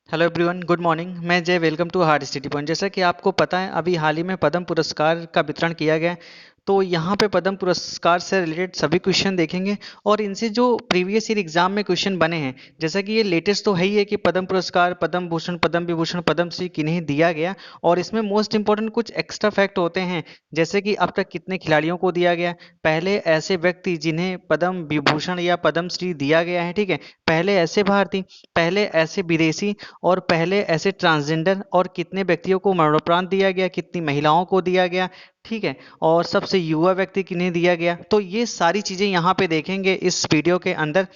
Hello everyone, good morning. मैं Jay, welcome to hard study point. जैसा कि आपको पता है, अभी हाल ही में पद्म पुरस्कार का वितरण किया गया है। तो यहाँ पे पद्म पुरस्कार से रिलेटेड सभी क्वेश्चन देखेंगे और इनसे जो प्रीवियस ईयर एग्जाम में क्वेश्चन बने हैं, जैसा कि ये लेटेस्ट तो है ही है कि पद्म पुरस्कार, पद्म भूषण, पद्म विभूषण, पद्म श्री किन्हें दिया गया। और इसमें मोस्ट इंपॉर्टेंट कुछ एक्स्ट्रा फैक्ट होते हैं, जैसे कि अब तक कितने खिलाड़ियों को दिया गया, पहले ऐसे व्यक्ति जिन्हें पद्म विभूषण या पद्म श्री दिया गया है, ठीक है, पहले ऐसे भारतीय, पहले ऐसे विदेशी, और पहले ऐसे ट्रांसजेंडर, और कितने व्यक्तियों को मरणोपरांत दिया गया, कितनी महिलाओं को दिया गया, ठीक है, और सबसे युवा व्यक्ति किन्हें दिया गया। तो ये सारी चीजें यहाँ पे देखेंगे इस वीडियो के अंदर।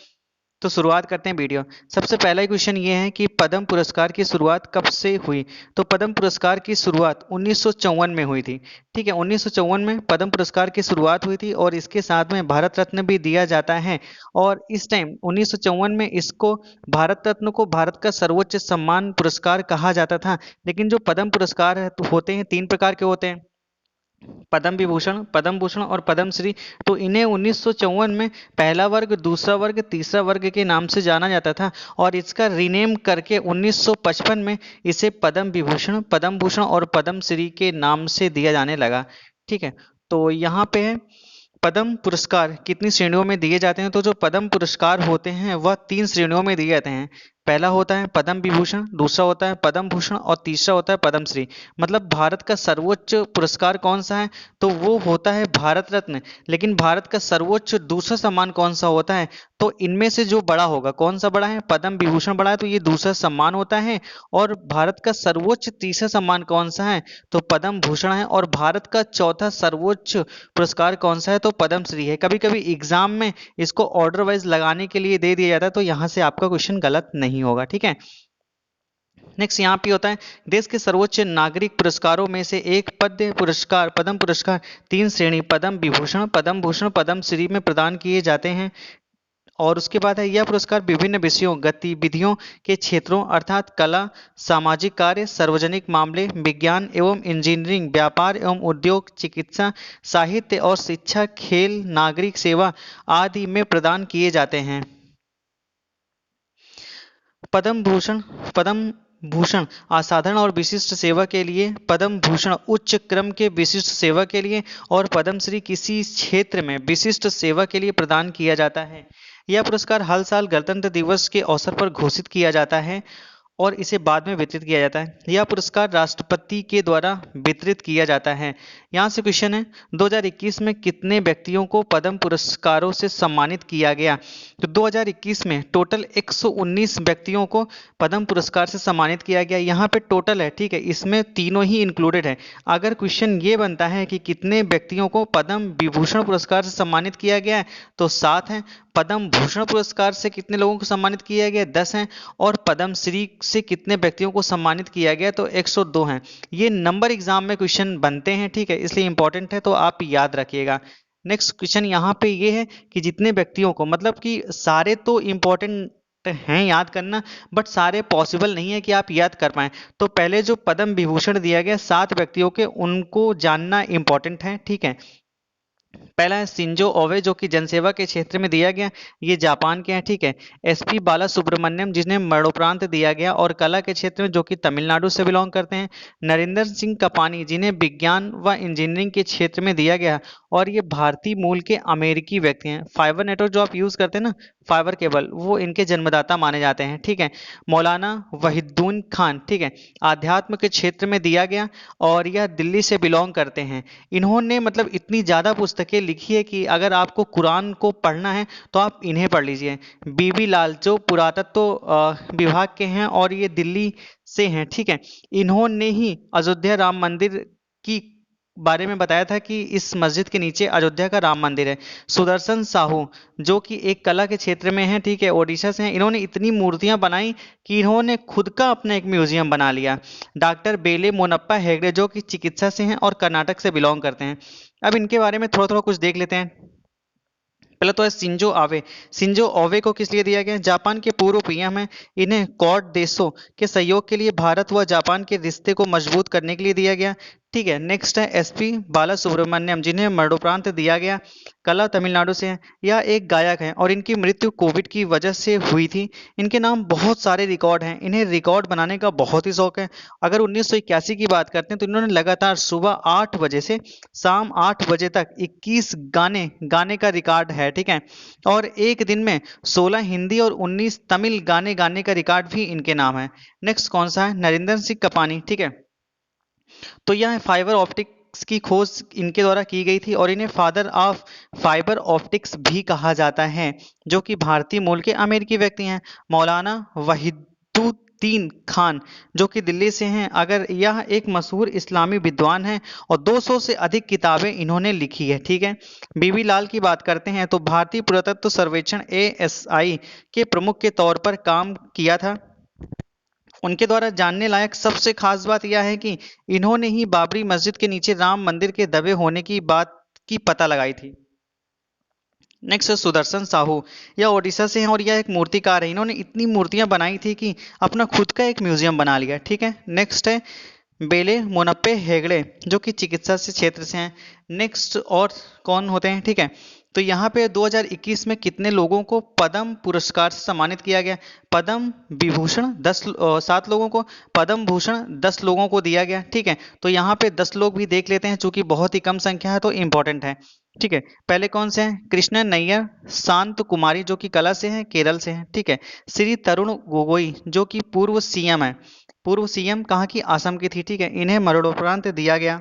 तो शुरुआत करते हैं वीडियो। सबसे पहला क्वेश्चन ये है कि पद्म पुरस्कार की शुरुआत कब से हुई। तो पद्म पुरस्कार की शुरुआत 1954 में हुई थी। ठीक है, 1954 में पद्म पुरस्कार की शुरुआत हुई थी और इसके साथ में भारत रत्न भी दिया जाता है। और इस टाइम 1954 में इसको, भारत रत्न को, भारत का सर्वोच्च सम्मान पुरस्कार कहा जाता था। लेकिन जो पद्म पुरस्कार होते हैं, तीन प्रकार के होते हैं, पद्म विभूषण, पद्म भूषण और पद्म श्री। तो इन्हें 1954 में पहला वर्ग, दूसरा वर्ग, तीसरा वर्ग के नाम से जाना जाता था। और इसका रीनेम करके 1955 में इसे पद्म विभूषण, पद्म भूषण और पद्म श्री के नाम से दिया जाने लगा। ठीक है, तो यहाँ पे है पद्म पुरस्कार कितनी श्रेणियों में दिए जाते हैं। तो जो पद्म पुरस्कार होते हैं वह तीन श्रेणियों में दिए जाते हैं। पहला होता है पद्म विभूषण, दूसरा होता है पद्म भूषण और तीसरा होता है पद्म श्री। मतलब भारत का सर्वोच्च पुरस्कार कौन सा है, तो वो होता है भारत रत्न। लेकिन भारत का सर्वोच्च दूसरा सम्मान कौन सा होता है, तो इनमें से जो बड़ा होगा, कौन सा बड़ा है, पद्म विभूषण बड़ा है, तो ये दूसरा सम्मान होता है। और भारत का सर्वोच्च तीसरा सम्मान कौन सा है, तो पद्म भूषण है। और भारत का चौथा सर्वोच्च पुरस्कार कौन सा है, तो पद्म श्री है। कभी कभी एग्जाम में इसको ऑर्डर वाइज लगाने के लिए दे दिया जाता है, तो यहां से आपका क्वेश्चन गलत नहीं होगा। ठीक है, नेक्स्ट यहाँ पे होता है देश के सर्वोच्च नागरिक पुरस्कारों में से एक पद्म पुरस्कार, पद्म पुरस्कार तीन श्रेणी, पद्म विभूषण, पद्म भूषण, पद्म श्री में प्रदान किए जाते हैं। और उसके बाद है यह पुरस्कार विभिन्न विषयों, गतिविधियों के क्षेत्रों अर्थात कला, सामाजिक कार्य, सार्वजनिक मामले, विज्ञान एवं इंजीनियरिंग, व्यापार एवं उद्योग, चिकित्सा, साहित्य और शिक्षा, खेल, नागरिक सेवा आदि में प्रदान किए जाते हैं। पद्म भूषण, पद्म भूषण असाधारण और विशिष्ट सेवा के लिए, पद्म भूषण उच्च क्रम के विशिष्ट सेवा के लिए, और पद्म श्री किसी क्षेत्र में विशिष्ट सेवा के लिए प्रदान किया जाता है। यह पुरस्कार हर साल गणतंत्र दिवस के अवसर पर घोषित किया जाता है और इसे बाद में वितरित किया जाता है। यह पुरस्कार राष्ट्रपति के द्वारा वितरित किया जाता है। यहाँ से क्वेश्चन है 2021 में कितने व्यक्तियों को पद्म पुरस्कारों से सम्मानित किया गया। तो 2021 में टोटल 119 व्यक्तियों को पद्म पुरस्कार से सम्मानित किया गया। यहाँ पे टोटल है, ठीक है, इसमें तीनों ही इंक्लूडेड है। अगर क्वेश्चन ये बनता है कि कितने व्यक्तियों को पद्म विभूषण पुरस्कार से सम्मानित किया गया है, तो 7 हैं। पद्म भूषण पुरस्कार से कितने लोगों को सम्मानित किया गया, 10 हैं। और पद्म श्री से कितने व्यक्तियों को सम्मानित किया गया, तो 102 हैं। ये नंबर एग्जाम में क्वेश्चन बनते हैं, ठीक है, इसलिए इंपॉर्टेंट है, तो आप याद रखिएगा। नेक्स्ट क्वेश्चन यहाँ पे ये है कि जितने व्यक्तियों को, मतलब कि सारे तो इंपॉर्टेंट हैं याद करना, बट सारे पॉसिबल नहीं है कि आप याद कर पाए। तो पहले जो पद्म विभूषण दिया गया 7 व्यक्तियों के, उनको जानना इंपॉर्टेंट है। ठीक है, पहला है शिंजो ओवे, जो कि जनसेवा के क्षेत्र में दिया गया, ये जापान के हैं। ठीक है, एसपी बाला सुब्रमण्यम, जिन्हें मरणोपरांत दिया गया और कला के क्षेत्र में, जो कि तमिलनाडु से बिलोंग करते हैं। नरेंद्र सिंह कपानी, जिन्हें विज्ञान व इंजीनियरिंग के क्षेत्र में दिया गया और ये भारतीय मूल के अमेरिकी व्यक्ति हैं। फाइबर नेटवर्क जो आप यूज करते हैं ना, फाइबर केबल, वो इनके जन्मदाता माने जाते हैं। ठीक है, मौलाना वहीदुद्दीन खान, ठीक है, आध्यात्म के क्षेत्र में दिया गया और यह दिल्ली से बिलोंग करते हैं। इन्होंने मतलब इतनी ज़्यादा पुस्तकें लिखी है कि अगर आपको कुरान को पढ़ना है तो आप इन्हें पढ़ लीजिए। बीबी लाल जो पुरातत्व विभाग के हैं और ये दिल्ली से हैं। ठीक है, इन्होंने ही अयोध्या राम मंदिर की बारे में बताया था कि इस मस्जिद के नीचे अयोध्या का राम मंदिर है। सुदर्शन साहू, जो कि एक कला के क्षेत्र में है, ठीक है, ओडिशा से हैं। इन्होंने इतनी मूर्तियां बनाई कि इन्होंने खुद का अपना एक म्यूजियम बना लिया। डॉक्टर बेले मोनप्पा हेगड़े, जो कि चिकित्सा से हैं और कर्नाटक से बिलोंग करते हैं। अब इनके बारे में थोड़ा थोड़ा कुछ देख लेते हैं। पहले तो है सिंजो आवे। सिंजो ओवे को किस लिए दिया गया, जापान के पूर्व पीएम है। इन्हें क्वाड देशों के सहयोग के लिए भारत व जापान के रिश्ते को मजबूत करने के लिए दिया गया। ठीक है। नेक्स्ट है एसपी बाला सुब्रमण्यम, जिन्हें मरणोपरांत दिया गया। कला तमिलनाडु से हैं। यह एक गायक हैं और इनकी मृत्यु कोविड की वजह से हुई थी। इनके नाम बहुत सारे रिकॉर्ड हैं, इन्हें रिकॉर्ड बनाने का बहुत ही शौक है। अगर 1981 की बात करते हैं तो इन्होंने लगातार सुबह 8 बजे से शाम 8 बजे तक 21 गाने गाने का रिकॉर्ड है। ठीक है। और एक दिन में 16 हिंदी और 19 तमिल गाने गाने का रिकॉर्ड भी इनके नाम है। नेक्स्ट कौन सा है? नरेंद्र सिंह कपानी। ठीक है। तो यह फाइबर ऑप्टिक्स की खोज इनके द्वारा की गई थी और इन्हें फादर ऑफ फाइबर ऑप्टिक्स भी कहा जाता है, जो कि भारतीय मूल के अमेरिकी व्यक्ति हैं। मौलाना वहीदुद्दीन खान, जो कि दिल्ली से हैं, अगर यह एक मशहूर इस्लामी विद्वान हैं और 200 से अधिक किताबें इन्होंने लिखी है। ठीक है। बीबी लाल की बात करते हैं तो भारतीय पुरातत्व सर्वेक्षण ASI के प्रमुख के तौर पर काम किया था। उनके द्वारा जानने लायक सबसे खास बात यह है कि इन्होंने ही बाबरी मस्जिद के नीचे राम मंदिर के दबे होने की बात की पता लगाई थी। नेक्स्ट है सुदर्शन साहू। यह ओडिशा से हैं और यह एक मूर्तिकार है। इन्होंने इतनी मूर्तियां बनाई थी कि अपना खुद का एक म्यूजियम बना लिया। ठीक है। नेक्स्ट है बेले मोनप्पे हेगड़े, जो कि चिकित्सा से क्षेत्र से हैं। नेक्स्ट और कौन होते हैं? ठीक है। तो यहाँ पे 2021 में कितने लोगों को पद्म पुरस्कार से सम्मानित किया गया? पद्म विभूषण 7 लोगों को, पद्म भूषण 10 लोगों को दिया गया। ठीक है। तो यहाँ पे 10 लोग भी देख लेते हैं, चूंकि बहुत ही कम संख्या है तो इंपॉर्टेंट है। ठीक है। पहले कौन से हैं? कृष्ण नैयर शांत कुमारी, जो कि कला से हैं, केरल से हैं। ठीक है। श्री तरुण गोगोई, जो कि पूर्व सीएम है। पूर्व सीएम कहाँ की? असम की थी। ठीक है। इन्हें मरणोपरांत दिया गया।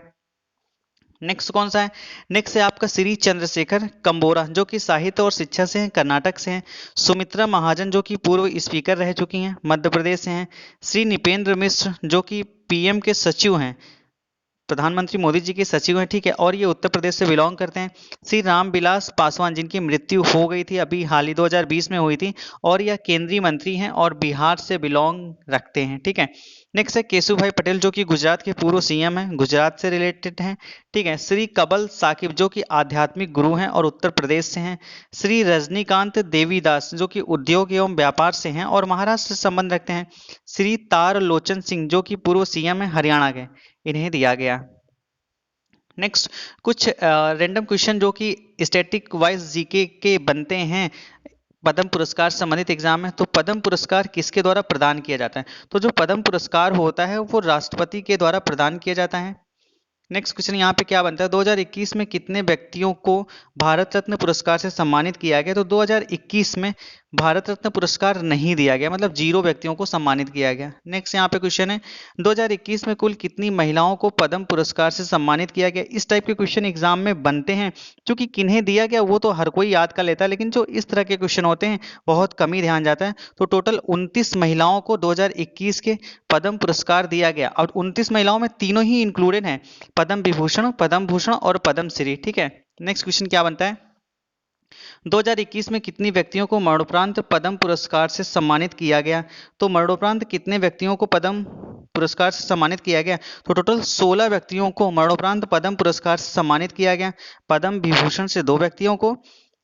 नेक्स्ट कौन सा है? नेक्स्ट है आपका श्री चंद्रशेखर कंबोरा, जो कि साहित्य और शिक्षा से हैं, कर्नाटक से हैं। सुमित्रा महाजन, जो कि पूर्व स्पीकर रह चुकी हैं, मध्य प्रदेश से हैं। श्री निपेंद्र मिश्र, जो कि पीएम के सचिव हैं, प्रधानमंत्री मोदी जी के सचिव हैं। ठीक है। और ये उत्तर प्रदेश से बिलोंग करते हैं। श्री रामविलास पासवान, जिनकी मृत्यु हो गई थी अभी हाल ही 2020 में हुई थी, और यह केंद्रीय मंत्री हैं और बिहार से बिलोंग रखते हैं। ठीक है। नेक्स्ट है केशुभाई पटेल, जो कि गुजरात के पूर्व सीएम हैं, गुजरात से रिलेटेड हैं। ठीक है। श्री कबल साकिब, जो कि आध्यात्मिक गुरु हैं और उत्तर प्रदेश से हैं। श्री रजनीकांत देवीदास, जो कि उद्योग एवं व्यापार से हैं और महाराष्ट्र से संबंध रखते हैं। श्री तार लोचन सिंह, जो कि पूर्व सीएम है हरियाणा के, इन्हें दिया गया। नेक्स्ट कुछ रैंडम क्वेश्चन जो कि स्टैटिक वाइज जीके के बनते हैं पद्म पुरस्कार से संबंधित एग्जाम में। तो पद्म पुरस्कार किसके द्वारा प्रदान किया जाता है? तो जो पद्म पुरस्कार होता है वो राष्ट्रपति के द्वारा प्रदान किया जाता है। नेक्स्ट क्वेश्चन यहाँ पे क्या बनता है? 2021 में कितने व्यक्तियों को भारत रत्न पुरस्कार से सम्मानित किया गया? तो 2021 में भारत रत्न पुरस्कार नहीं दिया गया, मतलब 0 व्यक्तियों को सम्मानित किया गया। नेक्स्ट यहाँ पे क्वेश्चन है 2021 में कुल कितनी महिलाओं को पद्म पुरस्कार से सम्मानित किया गया? इस टाइप के क्वेश्चन एग्जाम में बनते हैं। क्योंकि किन्हें दिया गया वो तो हर कोई याद कर लेता है, लेकिन जो इस तरह के क्वेश्चन होते हैं बहुत कम ही ध्यान जाता है। तो टोटल 29 महिलाओं को 2021 के पद्म पुरस्कार दिया गया और 29 महिलाओं में तीनों ही इंक्लूडेड हैं, पद्म विभूषण, पद्म भूषण और पद्मश्री। ठीक है। नेक्स्ट क्वेश्चन क्या बनता है? 2021 में कितनी व्यक्तियों को मरणोपरांत पद्म पुरस्कार से सम्मानित किया गया? तो मरणोपरांत कितने व्यक्तियों को पद्म पुरस्कार से सम्मानित किया गया? तो टोटल 16 व्यक्तियों को मरणोपरांत पद्म पुरस्कार से सम्मानित किया गया। पद्म विभूषण से 2 व्यक्तियों को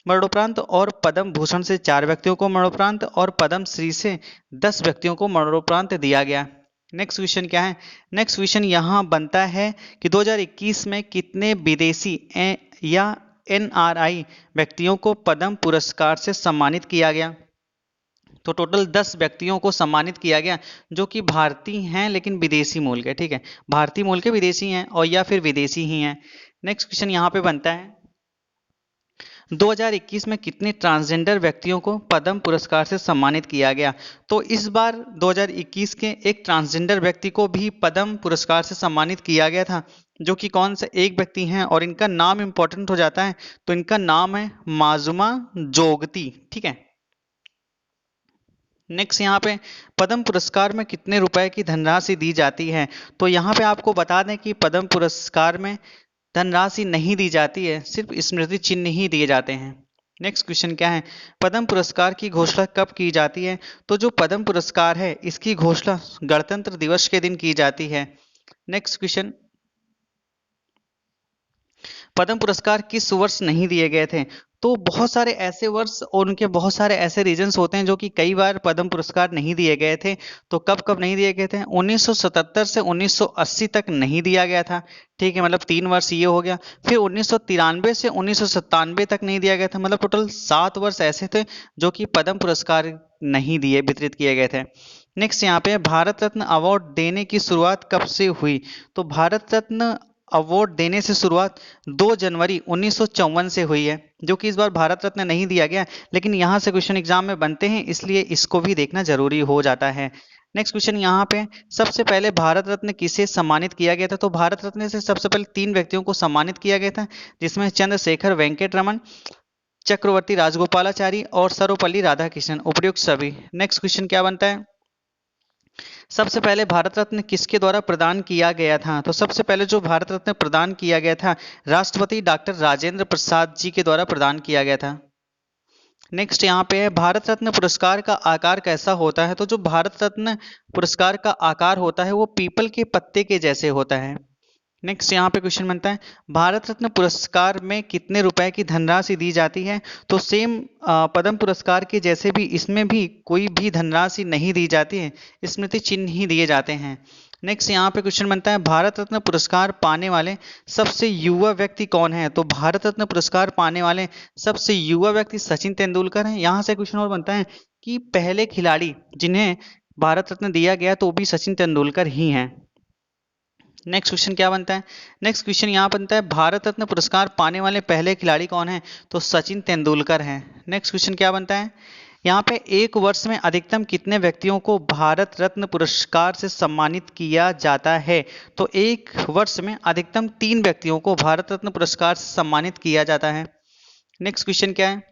मरणोपरांत और पद्म भूषण से 4 व्यक्तियों को मरणोपरांत और पद्मश्री से 10 व्यक्तियों को मरणोपरांत दिया गया। नेक्स्ट क्वेश्चन क्या है? नेक्स्ट क्वेश्चन यहाँ बनता है कि 2021 में कितने विदेशी या NRI व्यक्तियों को पद्म पुरस्कार से सम्मानित किया गया? तो टोटल 10 व्यक्तियों को सम्मानित किया गया, जो कि भारतीय हैं लेकिन विदेशी मूल के। ठीक है। भारतीय मूल के विदेशी हैं और या फिर विदेशी ही हैं। नेक्स्ट क्वेश्चन यहाँ पे बनता है 2021 में कितने ट्रांसजेंडर व्यक्तियों को पद्म पुरस्कार से सम्मानित किया गया? तो इस बार 2021 के एक ट्रांसजेंडर व्यक्ति को भी पद्म पुरस्कार से सम्मानित किया गया था, जो कि कौन से एक व्यक्ति हैं और इनका नाम इंपॉर्टेंट हो जाता है। तो इनका नाम है माजुमा जोगती। ठीक है। नेक्स्ट यहाँ पे पद्म पुरस्कार में कितने रुपए की धनराशि दी जाती है? तो यहाँ पे आपको बता दें कि पद्म पुरस्कार में धनराशि नहीं दी जाती है, सिर्फ स्मृति चिन्ह ही दिए जाते हैं। नेक्स्ट क्वेश्चन क्या है? पद्म पुरस्कार की घोषणा कब की जाती है? तो जो पद्म पुरस्कार है इसकी घोषणा गणतंत्र दिवस के दिन की जाती है। नेक्स्ट क्वेश्चन, पद्म पुरस्कार किस वर्ष नहीं दिए गए थे? तो बहुत सारे ऐसे वर्ष और उनके बहुत सारे ऐसे रीजंस होते हैं जो कि कई बार पद्म पुरस्कार नहीं दिए गए थे। तो कब कब नहीं दिए गए थे? 1977 से 1980 तक नहीं दिया गया था, ठीक है, मतलब 3 वर्ष ये हो गया। फिर 1993 से 1997 तक नहीं दिया गया था, मतलब टोटल 7 वर्ष ऐसे थे जो कि पद्म पुरस्कार नहीं दिए वितरित किए गए थे। नेक्स्ट यहाँ पे भारत रत्न अवार्ड देने की शुरुआत कब से हुई? तो भारत रत्न अवार्ड देने से शुरुआत 2 जनवरी 1954 से हुई है, जो कि इस बार भारत रत्न नहीं दिया गया, लेकिन यहाँ से क्वेश्चन एग्जाम में बनते हैं, इसलिए इसको भी देखना जरूरी हो जाता है। नेक्स्ट क्वेश्चन यहाँ पे, सबसे पहले भारत रत्न किसे सम्मानित किया गया था? तो भारत रत्न से सबसे पहले 3 व्यक्तियों को सम्मानित किया गया था, जिसमें चंद्रशेखर वेंकट रमन, चक्रवर्ती राजगोपालाचारी और सर्वपल्ली राधाकृष्णन, उपयुक्त सभी। नेक्स्ट क्वेश्चन क्या बनता है, सबसे पहले भारत रत्न किसके द्वारा प्रदान किया गया था? तो सबसे पहले जो भारत रत्न प्रदान किया गया था, राष्ट्रपति डॉक्टर राजेंद्र प्रसाद जी के द्वारा प्रदान किया गया था। नेक्स्ट यहाँ पे है, भारत रत्न पुरस्कार का आकार कैसा होता है? तो जो भारत रत्न पुरस्कार का आकार होता है वो पीपल के पत्ते के जैसे होता है। नेक्स्ट यहाँ पे क्वेश्चन बनता है, भारत रत्न पुरस्कार में कितने रुपए की धनराशि दी जाती है? तो सेम पद्म पुरस्कार के जैसे भी इसमें भी कोई भी धनराशि नहीं दी जाती है, स्मृति चिन्ह ही दिए जाते हैं। नेक्स्ट यहाँ पे क्वेश्चन बनता है, भारत रत्न पुरस्कार पाने वाले सबसे युवा व्यक्ति कौन है? तो भारत रत्न पुरस्कार पाने वाले सबसे युवा व्यक्ति सचिन तेंदुलकर हैं। यहाँ से क्वेश्चन और बनता है कि पहले खिलाड़ी जिन्हें भारत रत्न दिया गया तो वो भी सचिन तेंदुलकर ही हैं। नेक्स्ट क्वेश्चन क्या बनता है, नेक्स्ट क्वेश्चन यहाँ बनता है, भारत रत्न पुरस्कार पाने वाले पहले खिलाड़ी कौन है? तो सचिन तेंदुलकर हैं। नेक्स्ट क्वेश्चन क्या बनता है, यहाँ पे एक वर्ष में अधिकतम कितने व्यक्तियों को भारत रत्न पुरस्कार से सम्मानित किया जाता है? तो एक वर्ष में अधिकतम 3 व्यक्तियों को भारत रत्न पुरस्कार से सम्मानित किया जाता है। नेक्स्ट क्वेश्चन क्या है,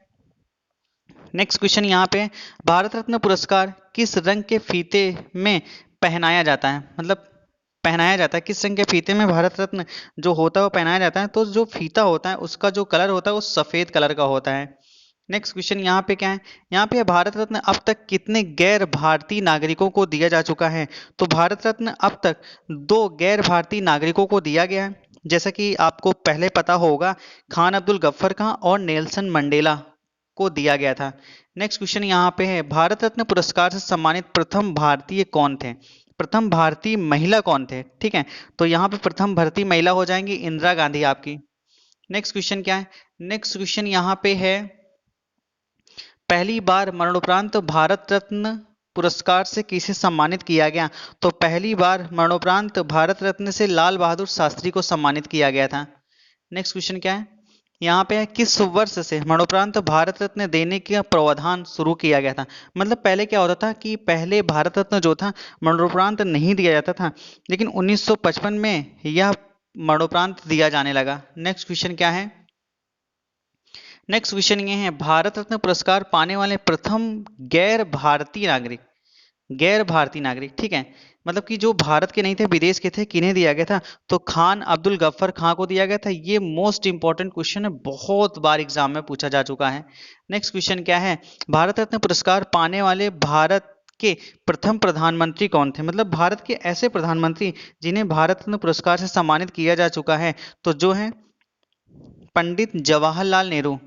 नेक्स्ट क्वेश्चन यहाँ पे, भारत रत्न पुरस्कार किस रंग के फीते में पहनाया जाता है? मतलब पहनाया जाता है किस रंग के फीते में भारत रत्न जो होता है वो पहनाया जाता है? तो जो फीता होता है उसका जो कलर होता है वो सफेद कलर का होता है। नेक्स्ट क्वेश्चन यहाँ पे क्या है, यहाँ पे भारत रत्न अब तक कितने गैर भारतीय नागरिकों को दिया जा चुका है? तो भारत रत्न अब तक 2 गैर भारतीय नागरिकों को दिया गया है, जैसा कि आपको पहले पता होगा, खान अब्दुल गफ्फर खां और नेल्सन मंडेला को दिया गया था। नेक्स्ट क्वेश्चन यहाँ पे है, भारत रत्न पुरस्कार से सम्मानित प्रथम भारतीय कौन थे? प्रथम भारतीय महिला कौन थे? ठीक है, तो यहाँ पे प्रथम भारतीय महिला हो जाएंगी इंदिरा गांधी आपकी। नेक्स्ट क्वेश्चन क्या है, नेक्स्ट क्वेश्चन यहाँ पे है, पहली बार मरणोपरांत भारत रत्न पुरस्कार से किसे सम्मानित किया गया? तो पहली बार मरणोपरांत भारत रत्न से लाल बहादुर शास्त्री को सम्मानित किया गया था। नेक्स्ट क्वेश्चन क्या है, यहाँ पे है, किस वर्ष से मरणोपरांत भारत रत्न देने का प्रावधान शुरू किया गया था? मतलब पहले क्या होता था कि पहले भारत रत्न जो था मरणोपरांत नहीं दिया जाता था, लेकिन 1955 में यह मरणोपरांत दिया जाने लगा। नेक्स्ट क्वेश्चन क्या है, नेक्स्ट क्वेश्चन ये है, भारत रत्न पुरस्कार पाने वाले प्रथम गैर भारतीय नागरिक, गैर भारतीय नागरिक, ठीक है, मतलब कि जो भारत के नहीं थे विदेश के थे, किन्हें दिया गया था? तो खान अब्दुल गफ्फर खां को दिया गया था। ये मोस्ट इंपॉर्टेंट क्वेश्चन है, बहुत बार एग्जाम में पूछा जा चुका है। नेक्स्ट क्वेश्चन क्या है, भारत रत्न पुरस्कार पाने वाले भारत के प्रथम प्रधानमंत्री कौन थे? मतलब भारत के ऐसे प्रधानमंत्री जिन्हें भारत रत्न पुरस्कार से सम्मानित किया जा चुका है, तो जो है पंडित जवाहरलाल नेहरू,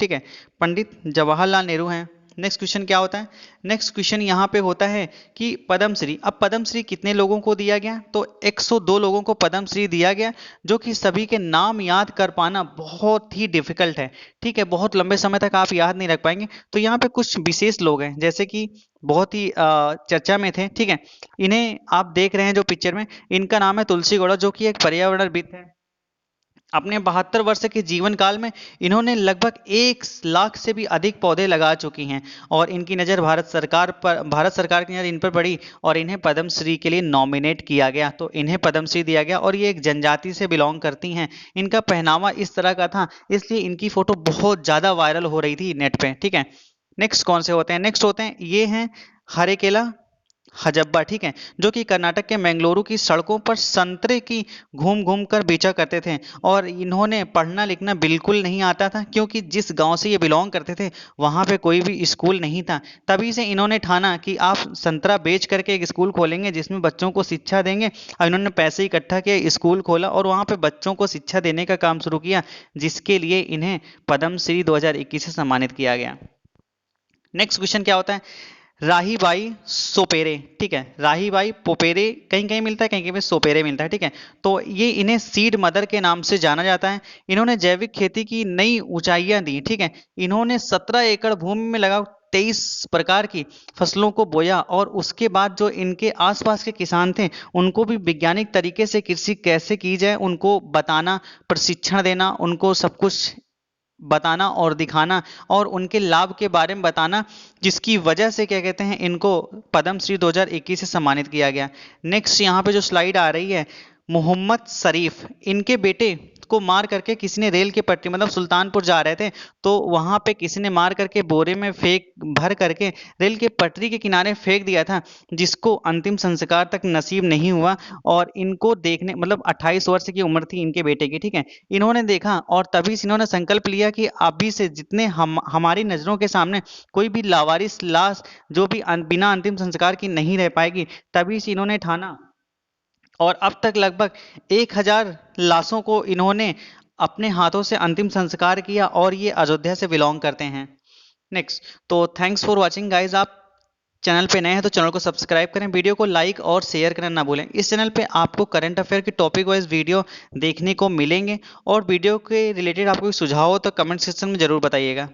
ठीक है, पंडित जवाहरलाल नेहरू हैं। नेक्स्ट क्वेश्चन क्या होता है, नेक्स्ट क्वेश्चन यहाँ पे होता है कि पद्मश्री, अब पद्मश्री कितने लोगों को दिया गया? तो 102 लोगों को पद्मश्री दिया गया, जो कि सभी के नाम याद कर पाना बहुत ही डिफिकल्ट है, ठीक है, बहुत लंबे समय तक आप याद नहीं रख पाएंगे। तो यहाँ पे कुछ विशेष लोग हैं, जैसे कि बहुत ही चर्चा में थे, ठीक है, इन्हें आप देख रहे हैं जो पिक्चर में, इनका नाम है तुलसी गौड़ा, जो कि एक पर्यावरणविद है। अपने 72 वर्ष के जीवन काल में इन्होंने लगभग 1 लाख से भी अधिक पौधे लगा चुकी हैं, और इनकी नज़र भारत सरकार की नज़र इन पर पड़ी और इन्हें पद्मश्री के लिए नॉमिनेट किया गया, तो इन्हें पद्मश्री दिया गया। और ये एक जनजाति से बिलोंग करती हैं, इनका पहनावा इस तरह का था, इसलिए इनकी फोटो बहुत ज़्यादा वायरल हो रही थी नेट पे, ठीक है। नेक्स्ट कौन से होते हैं, नेक्स्ट होते हैं ये हैं हरेकेला, हजब्बा, ठीक है, जो कि कर्नाटक के मंगलुरु की सड़कों पर संतरे की घूम घूम कर बेचा करते थे। और इन्होंने पढ़ना लिखना बिल्कुल नहीं आता था, क्योंकि जिस गांव से ये बिलोंग करते थे वहां पे कोई भी स्कूल नहीं था। तभी से इन्होंने ठाना कि आप संतरा बेच करके एक स्कूल खोलेंगे जिसमें बच्चों को शिक्षा देंगे। और इन्होंने पैसे इकट्ठा किया, स्कूल खोला और वहां पे बच्चों को शिक्षा देने का काम शुरू किया, जिसके लिए इन्हें पद्मश्री 2021 से सम्मानित किया गया। नेक्स्ट क्वेश्चन क्या होता है? राहीबाई सोपेरे, ठीक है, राहीबाई पोपेरे कहीं कहीं मिलता है, कहीं कहीं पे सोपेरे मिलता है, ठीक है। तो ये इन्हें सीड मदर के नाम से जाना जाता है। इन्होंने जैविक खेती की नई ऊंचाइयां दी, ठीक है। इन्होंने 17 एकड़ भूमि में लगा 23 प्रकार की फसलों को बोया, और उसके बाद जो इनके आसपास के किसान थे उनको भी वैज्ञानिक तरीके से कृषि कैसे की जाए उनको बताना, प्रशिक्षण देना, उनको सब कुछ बताना और दिखाना और उनके लाभ के बारे में बताना, जिसकी वजह से क्या कहते हैं, इनको पद्मश्री 2021 से सम्मानित किया गया। नेक्स्ट यहाँ पे जो स्लाइड आ रही है, मोहम्मद शरीफ, इनके बेटे को मार करके किसी ने रेल के पटरी, मतलब सुल्तानपुर जा रहे थे तो वहां पे किसी ने मार करके बोरे में फेंक भर करके रेल के पटरी के किनारे फेंक दिया था, जिसको अंतिम संस्कार तक नसीब नहीं हुआ। और इनको देखने, मतलब 28 वर्ष की उम्र थी इनके बेटे की, ठीक है। इन्होंने देखा और तभी से इन्होंने संकल्प लिया कि अभी से जितने हमारी नजरों के सामने कोई भी लावारिस लाश जो भी बिना अंतिम संस्कार की नहीं रह पाएगी, तभी से इन्होंने ठाना। और अब तक लगभग 1000 लाशों को इन्होंने अपने हाथों से अंतिम संस्कार किया, और ये अयोध्या से बिलोंग करते हैं। नेक्स्ट, तो थैंक्स फॉर वाचिंग गाइज। आप चैनल पे नए हैं तो चैनल को सब्सक्राइब करें, वीडियो को लाइक और शेयर करना ना भूलें। इस चैनल पे आपको करंट अफेयर की टॉपिक वाइज वीडियो देखने को मिलेंगे, और वीडियो के रिलेटेड आपको कोई सुझाव हो तो कमेंट सेक्शन में जरूर बताइएगा।